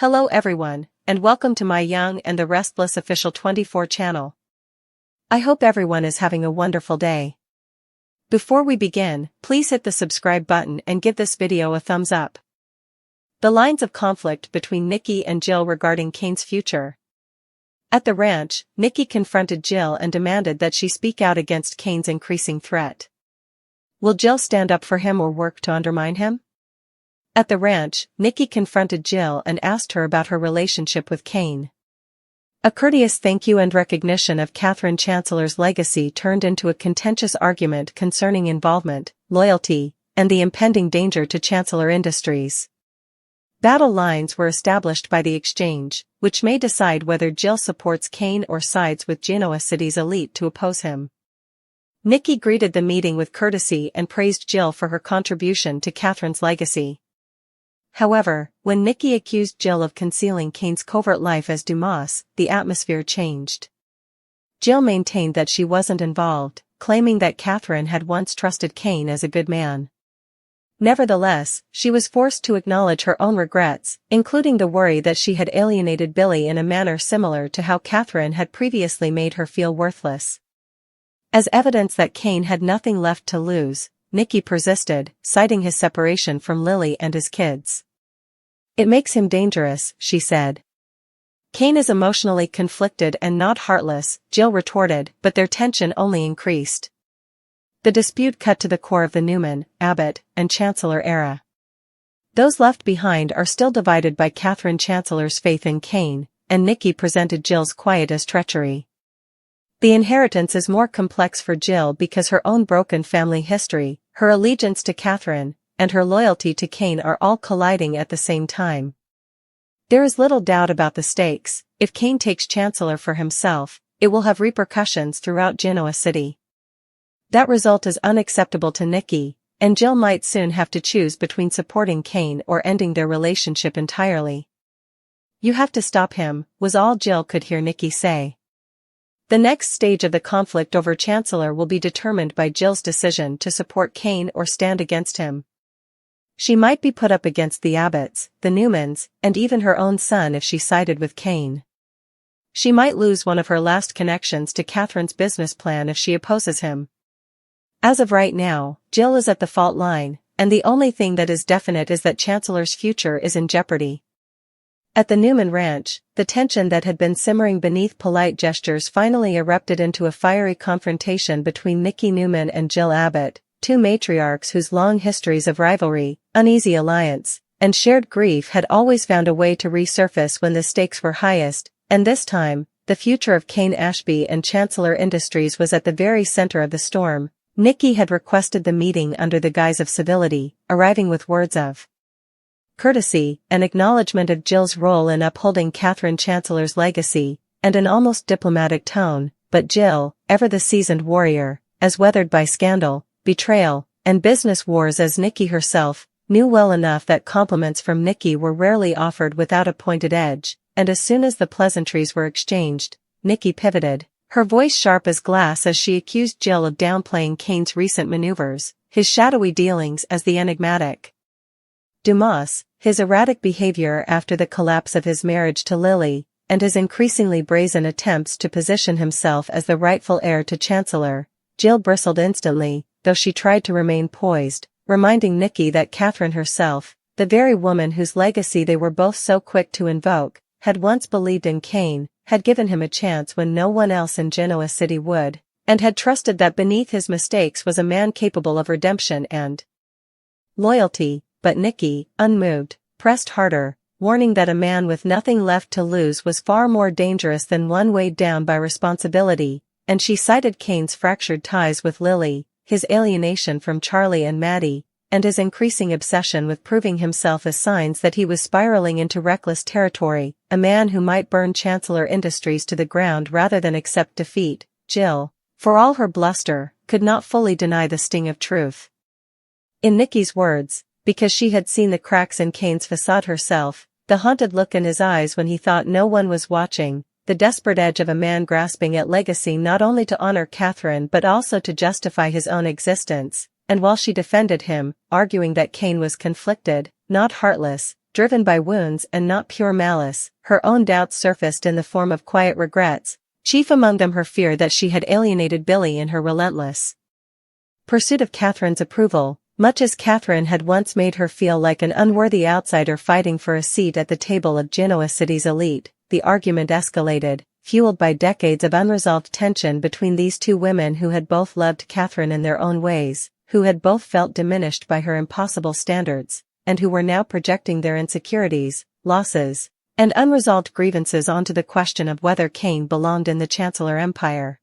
Hello everyone, and welcome to my Young and the Restless official 24 channel. I hope everyone is having a wonderful day. Before we begin, please hit the subscribe button and give this video a thumbs up. The lines of conflict between Nikki and Jill regarding Kane's future. At the ranch, Nikki confronted Jill and demanded that she speak out against Kane's increasing threat. Will Jill stand up for him or work to undermine him? At the ranch, Nikki confronted Jill and asked her about her relationship with Kane. A courteous thank you and recognition of Chancellor's legacy turned into a contentious argument concerning involvement, loyalty, and the impending danger to Chancellor Industries. Battle lines were established by the exchange, which may decide whether Jill supports Kane or sides with Genoa City's elite to oppose him. Nikki greeted the meeting with courtesy and praised Jill for her contribution to Catherine's legacy. However, when Nikki accused Jill of concealing Kane's covert life as Dumas, the atmosphere changed. Jill maintained that she wasn't involved, claiming that Catherine had once trusted Kane as a good man. Nevertheless, she was forced to acknowledge her own regrets, including the worry that she had alienated Billy in a manner similar to how Catherine had previously made her feel worthless. As evidence that Kane had nothing left to lose, Nikki persisted, citing his separation from Lily and his kids. It makes him dangerous, she said. Kane is emotionally conflicted and not heartless, Jill retorted, but their tension only increased. The dispute cut to the core of the Newman, Abbott, and Chancellor era. Those left behind are still divided by Chancellor's faith in Kane, and Nikki presented Jill's quiet as treachery. The inheritance is more complex for Jill because her own broken family history, her allegiance to Catherine, and her loyalty to Kane are all colliding at the same time. There is little doubt about the stakes. If Kane takes Chancellor for himself, it will have repercussions throughout Genoa City. That result is unacceptable to Nikki, and Jill might soon have to choose between supporting Kane or ending their relationship entirely. "You have to stop him," was all Jill could hear Nikki say. The next stage of the conflict over Chancellor will be determined by Jill's decision to support Kane or stand against him. She might be put up against the Abbotts, the Newmans, and even her own son if she sided with Kane. She might lose one of her last connections to Catherine's business plan if she opposes him. As of right now, Jill is at the fault line, and the only thing that is definite is that Chancellor's future is in jeopardy. At the Newman ranch, the tension that had been simmering beneath polite gestures finally erupted into a fiery confrontation between Nikki Newman and Jill Abbott, two matriarchs whose long histories of rivalry, uneasy alliance, and shared grief had always found a way to resurface when the stakes were highest, and this time, the future of Kane Ashby and Chancellor Industries was at the very center of the storm. Nikki had requested the meeting under the guise of civility, arriving with words of courtesy, an acknowledgement of Jill's role in upholding Chancellor's legacy, and an almost diplomatic tone, but Jill, ever the seasoned warrior, as weathered by scandal, betrayal, and business wars as Nikki herself, knew well enough that compliments from Nikki were rarely offered without a pointed edge, and as soon as the pleasantries were exchanged, Nikki pivoted, her voice sharp as glass as she accused Jill of downplaying Kane's recent maneuvers, his shadowy dealings as the enigmatic Dumas, his erratic behavior after the collapse of his marriage to Lily, and his increasingly brazen attempts to position himself as the rightful heir to Chancellor. Jill bristled instantly, though she tried to remain poised, reminding Nikki that Catherine herself, the very woman whose legacy they were both so quick to invoke, had once believed in Kane, had given him a chance when no one else in Genoa City would, and had trusted that beneath his mistakes was a man capable of redemption and loyalty. But Nikki, unmoved, pressed harder, warning that a man with nothing left to lose was far more dangerous than one weighed down by responsibility, and she cited Kane's fractured ties with Lily, his alienation from Charlie and Maddie, and his increasing obsession with proving himself as signs that he was spiraling into reckless territory, a man who might burn Chancellor Industries to the ground rather than accept defeat. Jill, for all her bluster, could not fully deny the sting of truth. In Nikki's words, because she had seen the cracks in Kane's facade herself, the haunted look in his eyes when he thought no one was watching, the desperate edge of a man grasping at legacy not only to honor Catherine but also to justify his own existence, and while she defended him, arguing that Kane was conflicted, not heartless, driven by wounds and not pure malice. Her own doubts surfaced in the form of quiet regrets, chief among them her fear that she had alienated Billy in her relentless pursuit of Catherine's approval. Much as Catherine had once made her feel like an unworthy outsider fighting for a seat at the table of Genoa City's elite, the argument escalated, fueled by decades of unresolved tension between these two women who had both loved Catherine in their own ways, who had both felt diminished by her impossible standards, and who were now projecting their insecurities, losses, and unresolved grievances onto the question of whether Cain belonged in the Chancellor Empire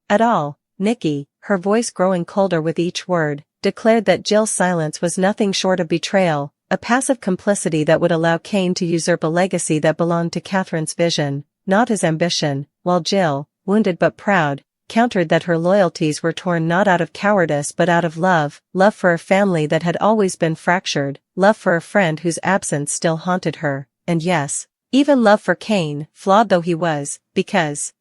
at all. Nikki, her voice growing colder with each word, declared that Jill's silence was nothing short of betrayal, a passive complicity that would allow Cain to usurp a legacy that belonged to Catherine's vision, not his ambition, while Jill, wounded but proud, countered that her loyalties were torn not out of cowardice but out of love for a family that had always been fractured, love for a friend whose absence still haunted her, and yes, even love for Cain, flawed though he was, because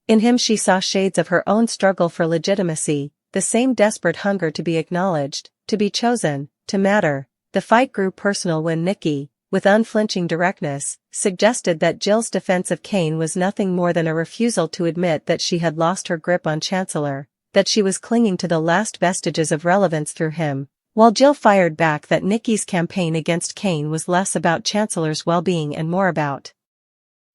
in him she saw shades of her own struggle for legitimacy, the same desperate hunger to be acknowledged, to be chosen, to matter. The fight grew personal when Nikki, with unflinching directness, suggested that Jill's defense of Cain was nothing more than a refusal to admit that she had lost her grip on Chancellor, that she was clinging to the last vestiges of relevance through him, while Jill fired back that Nikki's campaign against Cain was less about Chancellor's well-being and more about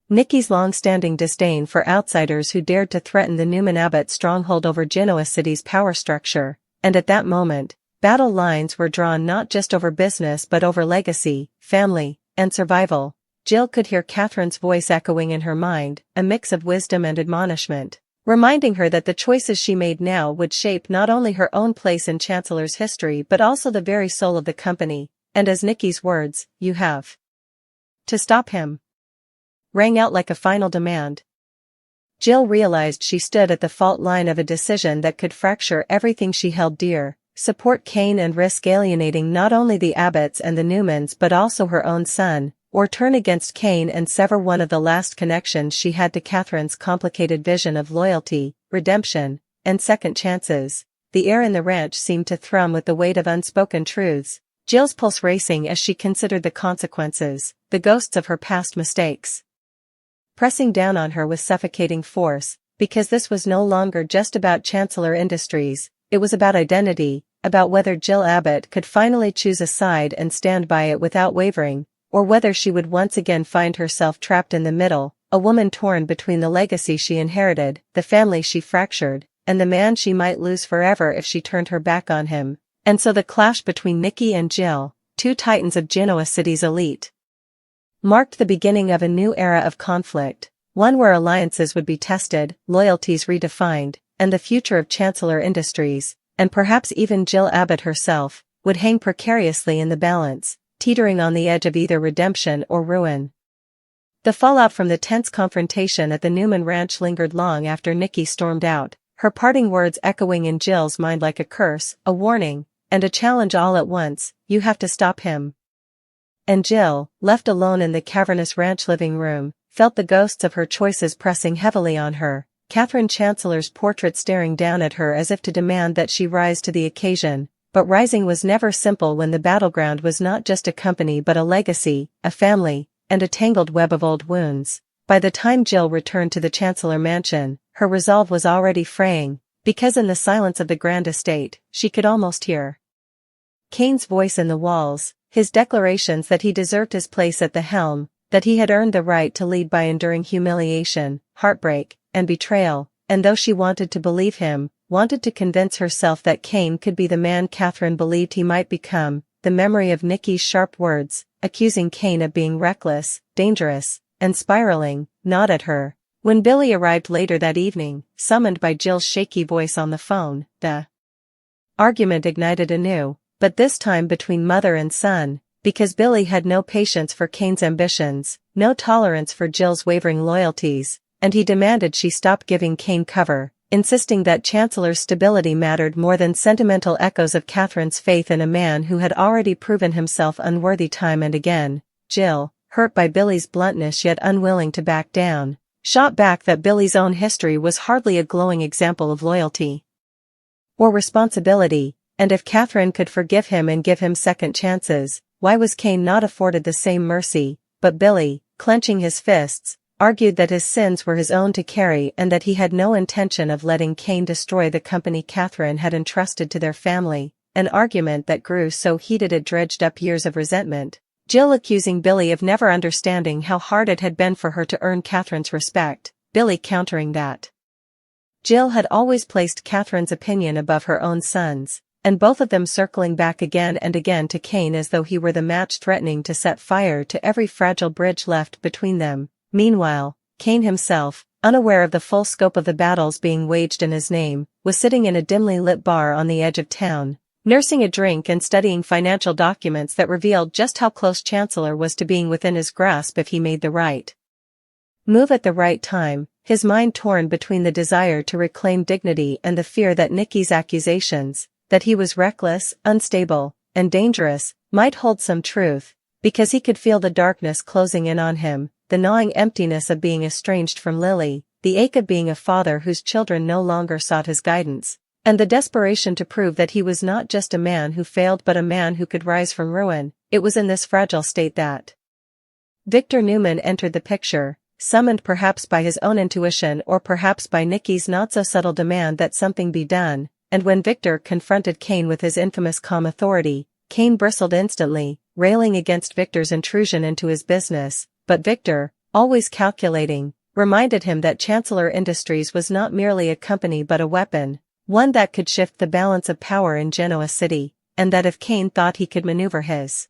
Nikki's long-standing disdain for outsiders who dared to threaten the Newman Abbott stronghold over Genoa City's power structure, and at that moment, battle lines were drawn not just over business but over legacy, family, and survival. Jill could hear Catherine's voice echoing in her mind, a mix of wisdom and admonishment, reminding her that the choices she made now would shape not only her own place in Chancellor's history but also the very soul of the company, and as Nikki's words, "You have to stop him," rang out like a final demand. Jill realized she stood at the fault line of a decision that could fracture everything she held dear, support Cain and risk alienating not only the Abbotts and the Newmans but also her own son, or turn against Cain and sever one of the last connections she had to Catherine's complicated vision of loyalty, redemption, and second chances. The air in the ranch seemed to thrum with the weight of unspoken truths, Jill's pulse racing as she considered the consequences, the ghosts of her past mistakes pressing down on her with suffocating force, because this was no longer just about Chancellor Industries, it was about identity, about whether Jill Abbott could finally choose a side and stand by it without wavering, or whether she would once again find herself trapped in the middle, a woman torn between the legacy she inherited, the family she fractured, and the man she might lose forever if she turned her back on him. And so the clash between Nikki and Jill, two titans of Genoa City's elite, marked the beginning of a new era of conflict, one where alliances would be tested, loyalties redefined, and the future of Chancellor Industries, and perhaps even Jill Abbott herself, would hang precariously in the balance, teetering on the edge of either redemption or ruin. The fallout from the tense confrontation at the Newman ranch lingered long after Nikki stormed out, her parting words echoing in Jill's mind like a curse, a warning, and a challenge all at once: "You have to stop him." And Jill, left alone in the cavernous ranch living room, felt the ghosts of her choices pressing heavily on her, Catherine Chancellor's portrait staring down at her as if to demand that she rise to the occasion. But rising was never simple when the battleground was not just a company but a legacy, a family, and a tangled web of old wounds. By the time Jill returned to the Chancellor mansion, her resolve was already fraying, because in the silence of the grand estate, she could almost hear Cain's voice in the walls, his declarations that he deserved his place at the helm, that he had earned the right to lead by enduring humiliation, heartbreak, and betrayal, and though she wanted to believe him, wanted to convince herself that Cain could be the man Catherine believed he might become, the memory of Nikki's sharp words, accusing Cain of being reckless, dangerous, and spiraling, gnawed at her. When Billy arrived later that evening, summoned by Jill's shaky voice on the phone, the argument ignited anew, but this time between mother and son, because Billy had no patience for Cain's ambitions, no tolerance for Jill's wavering loyalties, and he demanded she stop giving Cain cover, insisting that Chancellor's stability mattered more than sentimental echoes of Catherine's faith in a man who had already proven himself unworthy time and again. Jill, hurt by Billy's bluntness yet unwilling to back down, shot back that Billy's own history was hardly a glowing example of loyalty or responsibility, and if Catherine could forgive him and give him second chances, why was Cain not afforded the same mercy? But Billy, clenching his fists, argued that his sins were his own to carry and that he had no intention of letting Cain destroy the company Catherine had entrusted to their family, an argument that grew so heated it dredged up years of resentment. Jill accusing Billy of never understanding how hard it had been for her to earn Catherine's respect, Billy countering that Jill had always placed Catherine's opinion above her own son's, and both of them circling back again and again to Cain as though he were the match threatening to set fire to every fragile bridge left between them. Meanwhile, Cain himself, unaware of the full scope of the battles being waged in his name, was sitting in a dimly lit bar on the edge of town, nursing a drink and studying financial documents that revealed just how close Chancellor was to being within his grasp if he made the right move at the right time, his mind torn between the desire to reclaim dignity and the fear that Nikki's accusations, that he was reckless, unstable, and dangerous, might hold some truth, because he could feel the darkness closing in on him, the gnawing emptiness of being estranged from Lily, the ache of being a father whose children no longer sought his guidance, and the desperation to prove that he was not just a man who failed but a man who could rise from ruin. It was in this fragile state that Victor Newman entered the picture, summoned perhaps by his own intuition or perhaps by Nikki's not-so-subtle demand that something be done, and when Victor confronted Cain with his infamous calm authority, Cain bristled instantly, railing against Victor's intrusion into his business, but Victor, always calculating, reminded him that Chancellor Industries was not merely a company but a weapon, one that could shift the balance of power in Genoa City, and that if Cain thought he could maneuver his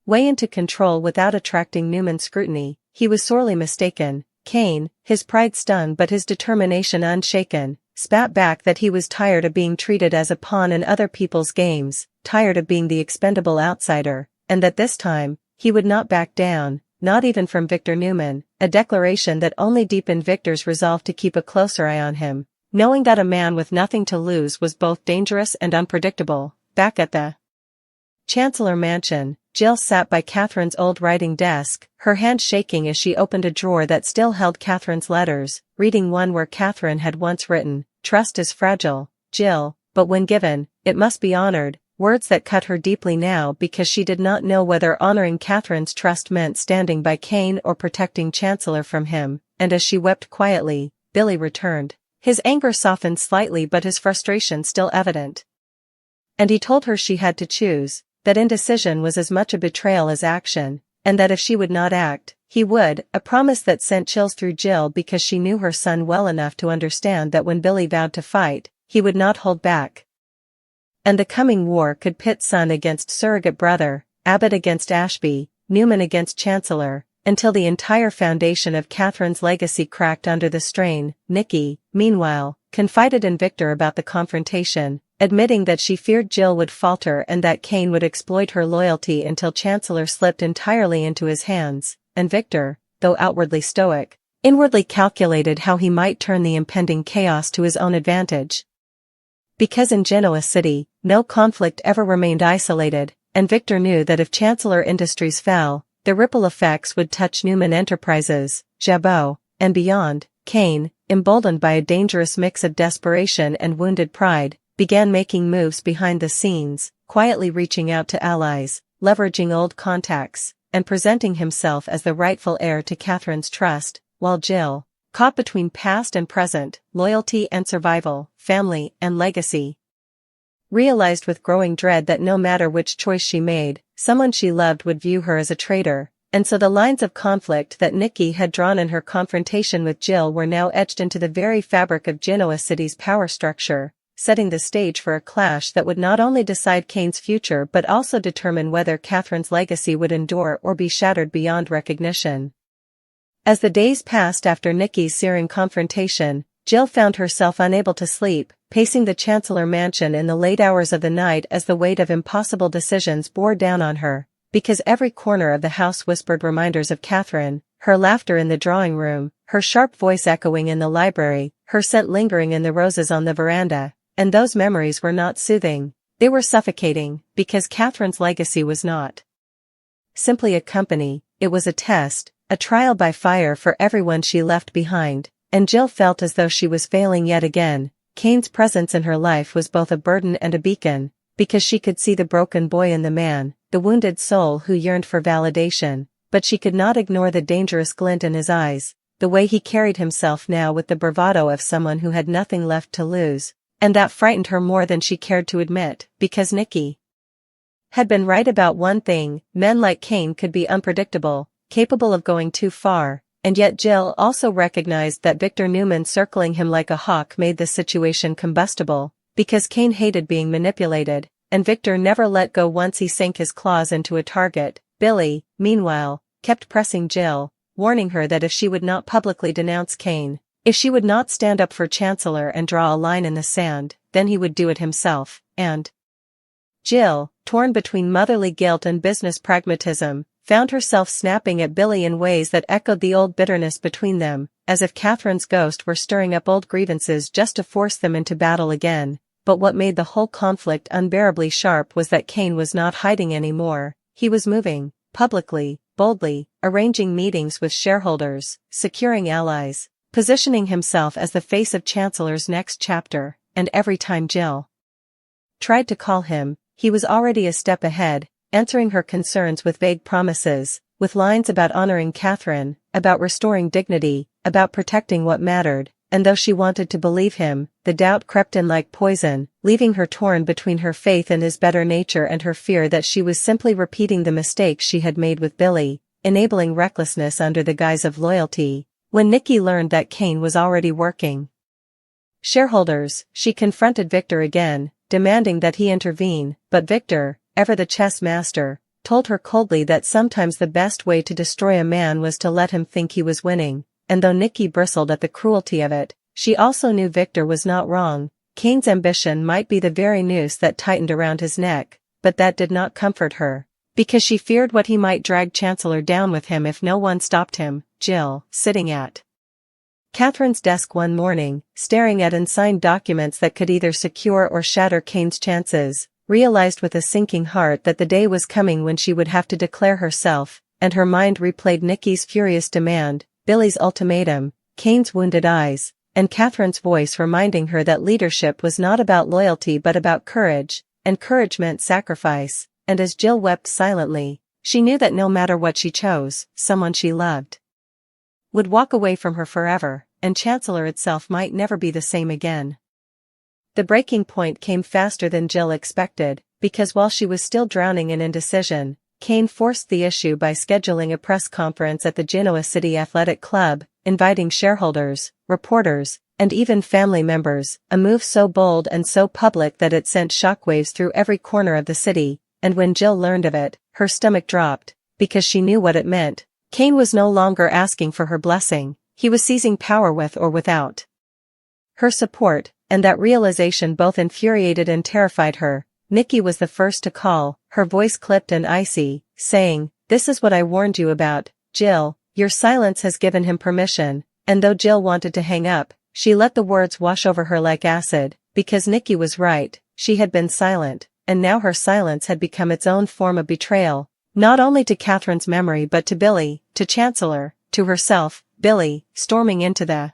way into control without attracting Newman's scrutiny, he was sorely mistaken. Cain, his pride stung but his determination unshaken, spat back that he was tired of being treated as a pawn in other people's games, tired of being the expendable outsider, and that this time, he would not back down, not even from Victor Newman, a declaration that only deepened Victor's resolve to keep a closer eye on him, knowing that a man with nothing to lose was both dangerous and unpredictable. Back at the Chancellor Mansion, Jill sat by Catherine's old writing desk, her hand shaking as she opened a drawer that still held Catherine's letters, reading one where Catherine had once written, "Trust is fragile, Jill, but when given, it must be honored," words that cut her deeply now because she did not know whether honoring Catherine's trust meant standing by Cain or protecting Chancellor from him, and as she wept quietly, Billy returned. His anger softened slightly but his frustration still evident. And he told her she had to choose, that indecision was as much a betrayal as action, and that if she would not act, he would, a promise that sent chills through Jill because she knew her son well enough to understand that when Billy vowed to fight, he would not hold back. And the coming war could pit son against surrogate brother, Abbott against Ashby, Newman against Chancellor, until the entire foundation of Catherine's legacy cracked under the strain. Nikki, meanwhile, confided in Victor about the confrontation, admitting that she feared Jill would falter and that Cain would exploit her loyalty until Chancellor slipped entirely into his hands, and Victor, though outwardly stoic, inwardly calculated how he might turn the impending chaos to his own advantage. Because in Genoa City, no conflict ever remained isolated, and Victor knew that if Chancellor Industries fell, the ripple effects would touch Newman Enterprises, Jabot, and beyond. Cain, emboldened by a dangerous mix of desperation and wounded pride, began making moves behind the scenes, quietly reaching out to allies, leveraging old contacts, and presenting himself as the rightful heir to Catherine's trust, while Jill, caught between past and present, loyalty and survival, family and legacy, realized with growing dread that no matter which choice she made, someone she loved would view her as a traitor, and so the lines of conflict that Nikki had drawn in her confrontation with Jill were now etched into the very fabric of Genoa City's power structure, setting the stage for a clash that would not only decide Cain's future but also determine whether Catherine's legacy would endure or be shattered beyond recognition. As the days passed after Nikki's searing confrontation, Jill found herself unable to sleep, pacing the Chancellor Mansion in the late hours of the night as the weight of impossible decisions bore down on her, because every corner of the house whispered reminders of Catherine, her laughter in the drawing room, her sharp voice echoing in the library, her scent lingering in the roses on the veranda. And those memories were not soothing, they were suffocating, because Catherine's legacy was not simply a company, it was a test, a trial by fire for everyone she left behind, and Jill felt as though she was failing yet again. Cain's presence in her life was both a burden and a beacon, because she could see the broken boy in the man, the wounded soul who yearned for validation, but she could not ignore the dangerous glint in his eyes, the way he carried himself now with the bravado of someone who had nothing left to lose, and that frightened her more than she cared to admit, because Nikki had been right about one thing: men like Kane could be unpredictable, capable of going too far, and yet Jill also recognized that Victor Newman circling him like a hawk made the situation combustible, because Kane hated being manipulated, and Victor never let go once he sank his claws into a target. Billy, meanwhile, kept pressing Jill, warning her that if she would not publicly denounce Kane, if she would not stand up for Chancellor and draw a line in the sand, then he would do it himself, and Jill, torn between motherly guilt and business pragmatism, found herself snapping at Billy in ways that echoed the old bitterness between them, as if Catherine's ghost were stirring up old grievances just to force them into battle again. But what made the whole conflict unbearably sharp was that Kane was not hiding anymore. He was moving, publicly, boldly, arranging meetings with shareholders, securing allies, positioning himself as the face of Chancellor's next chapter, and every time Jill tried to call him, he was already a step ahead, answering her concerns with vague promises, with lines about honoring Catherine, about restoring dignity, about protecting what mattered, and though she wanted to believe him, the doubt crept in like poison, leaving her torn between her faith in his better nature and her fear that she was simply repeating the mistakes she had made with Billy, enabling recklessness under the guise of loyalty. When Nikki learned that Kane was already working shareholders, she confronted Victor again, demanding that he intervene, but Victor, ever the chess master, told her coldly that sometimes the best way to destroy a man was to let him think he was winning, and though Nikki bristled at the cruelty of it, she also knew Victor was not wrong. Kane's ambition might be the very noose that tightened around his neck, but that did not comfort her, because she feared what he might drag Chancellor down with him if no one stopped him. Jill, sitting at Catherine's desk one morning, staring at unsigned documents that could either secure or shatter Kane's chances, realized with a sinking heart that the day was coming when she would have to declare herself, and her mind replayed Nikki's furious demand, Billy's ultimatum, Kane's wounded eyes, and Catherine's voice reminding her that leadership was not about loyalty but about courage, and courage meant sacrifice, and as Jill wept silently, she knew that no matter what she chose, someone she loved would walk away from her forever, and Chancellor itself might never be the same again. The breaking point came faster than Jill expected, because while she was still drowning in indecision, Kane forced the issue by scheduling a press conference at the Genoa City Athletic Club, inviting shareholders, reporters, and even family members, a move so bold and so public that it sent shockwaves through every corner of the city, and when Jill learned of it, her stomach dropped, because she knew what it meant. Kane was no longer asking for her blessing, he was seizing power with or without her support, and that realization both infuriated and terrified her. Nikki was the first to call, her voice clipped and icy, saying, "This is what I warned you about, Jill, your silence has given him permission," and though Jill wanted to hang up, she let the words wash over her like acid, because Nikki was right, she had been silent, and now her silence had become its own form of betrayal, not only to Catherine's memory but to Billy, to Chancellor, to herself. Billy, storming into the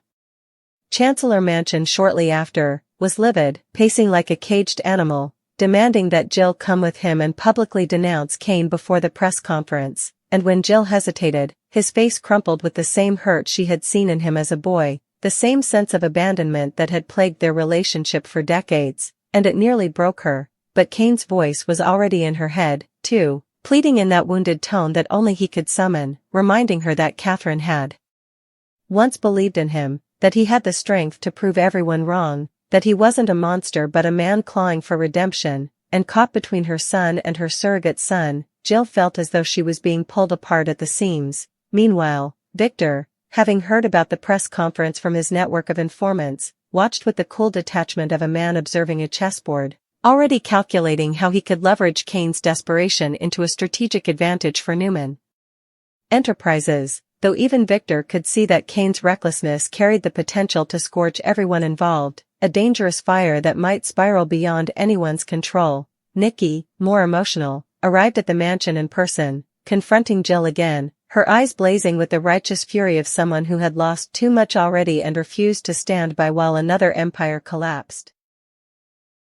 Chancellor mansion shortly after, was livid, pacing like a caged animal, demanding that Jill come with him and publicly denounce Kane before the press conference, and when Jill hesitated, his face crumpled with the same hurt she had seen in him as a boy, the same sense of abandonment that had plagued their relationship for decades, and it nearly broke her, but Kane's voice was already in her head, too, pleading in that wounded tone that only he could summon, reminding her that Catherine had once believed in him, that he had the strength to prove everyone wrong, that he wasn't a monster but a man clawing for redemption, and caught between her son and her surrogate son, Jill felt as though she was being pulled apart at the seams. Meanwhile, Victor, having heard about the press conference from his network of informants, watched with the cool detachment of a man observing a chessboard, already calculating how he could leverage Kane's desperation into a strategic advantage for Newman Enterprises. Though even Victor could see that Kane's recklessness carried the potential to scorch everyone involved, a dangerous fire that might spiral beyond anyone's control. Nikki, more emotional, arrived at the mansion in person, confronting Jill again, her eyes blazing with the righteous fury of someone who had lost too much already and refused to stand by while another empire collapsed.